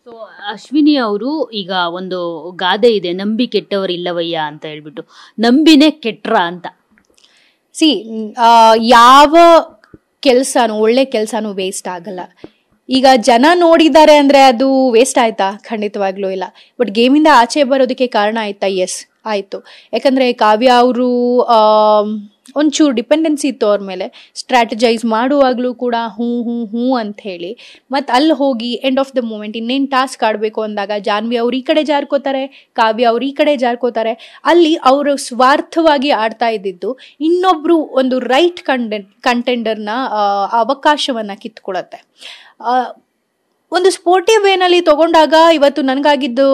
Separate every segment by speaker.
Speaker 1: So Ashwini ಅವರು ಈಗ ಒಂದು ಗಾದೆ ಇದೆ, ನಂಬಿ ಕೆಟ್ಟವರಿಲ್ಲವಯ್ಯ ಅಂತ ಹೇಳ್ಬಿಟ್ಟು, ನಂಬಿನೇ ಕೆಟ್ರ ಅಂತ.
Speaker 2: ಸಿ ಯಾವ ಕೆಲ್ಸನೂ ಒಳ್ಳೆ ಕೆಲ್ಸನೂ ವೇಸ್ಟ್ ಆಗಲ್ಲ. ಈಗ ಜನ ನೋಡಿದ್ದಾರೆ ಅಂದ್ರೆ ಅದು ವೇಸ್ಟ್ ಆಯ್ತಾ? ಖಂಡಿತವಾಗ್ಲೂ ಇಲ್ಲ. ಬಟ್ ಗೇಮಿಂದ ಆಚೆ ಬರೋದಕ್ಕೆ ಕಾರಣ ಆಯ್ತಾ? ಎಸ್ ಆಯ್ತು. ಯಾಕಂದ್ರೆ ಕಾವ್ಯ ಅವರು ಒಂಚೂರು ಡಿಪೆಂಡೆನ್ಸಿ ಇತ್ತು ಅವ್ರ ಮೇಲೆ. ಸ್ಟ್ರಾಟಜೈಸ್ ಮಾಡುವಾಗಲೂ ಕೂಡ ಹ್ಞೂ ಹ್ಞೂ ಹ್ಞೂ ಅಂತ ಹೇಳಿ, ಮತ್ತು ಅಲ್ಲಿ ಹೋಗಿ ಎಂಡ್ ಆಫ್ ದ ಮೂಮೆಂಟ್ ಇನ್ನೇನು ಟಾಸ್ಕ್ ಆಡಬೇಕು ಅಂದಾಗ ಜಾನ್ವಿ ಅವ್ರು ಈ ಕಡೆ ಜಾರ್ಕೋತಾರೆ, ಕಾವ್ಯ ಅವ್ರು ಈ ಕಡೆ ಜಾರ್ಕೋತಾರೆ. ಅಲ್ಲಿ ಅವರು ಸ್ವಾರ್ಥವಾಗಿ ಆಡ್ತಾ ಇದ್ದಿದ್ದು ಇನ್ನೊಬ್ರು ಒಂದು ರೈಟ್ ಕಂಟೆಂಡರ್ನ ಅವಕಾಶವನ್ನ ಕಿತ್ಕೊಳತ್ತೆ. ಒಂದು ಸ್ಪೋರ್ಟಿವ್ ವೇನಲ್ಲಿ ತಗೊಂಡಾಗ ಇವತ್ತು ನನಗಾಗಿದ್ದು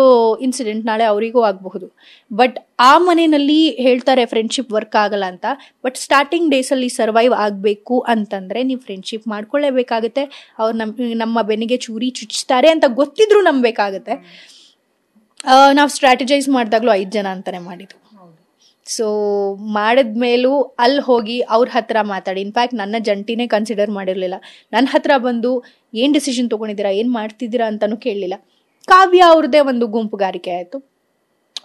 Speaker 2: ಇನ್ಸಿಡೆಂಟ್ ನಾಳೆ ಅವರಿಗೂ ಆಗಬಹುದು. ಬಟ್ ಆ ಮನೆಯಲ್ಲಿ ಹೇಳ್ತಾರೆ ಫ್ರೆಂಡ್ಶಿಪ್ ವರ್ಕ್ ಆಗಲ್ಲ ಅಂತ. ಬಟ್ ಸ್ಟಾರ್ಟಿಂಗ್ ಡೇಸಲ್ಲಿ ಸರ್ವೈವ್ ಆಗಬೇಕು ಅಂತಂದ್ರೆ ನೀವು ಫ್ರೆಂಡ್ಶಿಪ್ ಮಾಡ್ಕೊಳ್ಳೇಬೇಕಾಗುತ್ತೆ. ಅವ್ರು ನಮ್ಮ ಬೆನ್ನಿಗೆ ಚೂರಿ ಚುಚ್ತಾರೆ ಅಂತ ಗೊತ್ತಿದ್ರು ನಂಬಬೇಕಾಗತ್ತೆ. ನಾವು ಸ್ಟ್ರಾಟಜೈಸ್ ಮಾಡಿದಾಗ್ಲೂ 5 ಜನ ಅಂತಾನೆ ಮಾಡಿದ್ವು. ಸೊ ಮಾಡಿದ್ಮೇಲೂ ಅಲ್ಲಿ ಹೋಗಿ ಅವ್ರ ಹತ್ರ ಮಾತಾಡಿ, ಇನ್ಫ್ಯಾಕ್ಟ್ ನನ್ನ ಜಂಟಿನೇ ಕನ್ಸಿಡರ್ ಮಾಡಿರಲಿಲ್ಲ. ನನ್ನ ಹತ್ರ ಬಂದು ಏನು ಡಿಸಿಷನ್ ತೊಗೊಂಡಿದ್ದೀರಾ, ಏನು ಮಾಡ್ತಿದ್ದೀರಾ ಅಂತಲೂ ಕೇಳಲಿಲ್ಲ. ಕಾವ್ಯ ಅವ್ರದ್ದೇ ಒಂದು ಗುಂಪುಗಾರಿಕೆ ಆಯಿತು.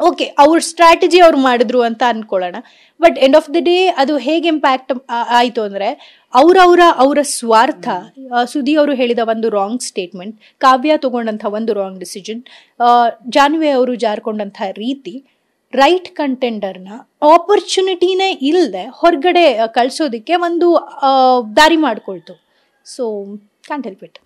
Speaker 2: ಓಕೆ, ಅವ್ರ ಸ್ಟ್ರಾಟಜಿ ಅವ್ರು ಮಾಡಿದ್ರು ಅಂತ ಅಂದ್ಕೊಳ್ಳೋಣ. But end of the day ಅದು ಹೇಗೆ ಇಂಪ್ಯಾಕ್ಟ್ ಆಯಿತು ಅಂದರೆ ಅವರ ಸ್ವಾರ್ಥ. ಸುದಿ ಅವರು ಹೇಳಿದ ಒಂದು ರಾಂಗ್ ಸ್ಟೇಟ್ಮೆಂಟ್, ಕಾವ್ಯ ತಗೊಂಡಂಥ ಒಂದು ರಾಂಗ್ ಡಿಸಿಷನ್, ಜಾನ್ವಿ ಅವರು ಜಾರ್ಕೊಂಡಂಥ ರೀತಿ ರೈಟ್ ಕಂಟೆಂಡರ್ನ ಆಪರ್ಚುನಿಟಿನೇ ಇಲ್ಲದೆ ಹೊರಗಡೆ ಕಳಿಸೋದಕ್ಕೆ ಒಂದು ದಾರಿ ಮಾಡಿಕೊಳ್ತು. So can't help it.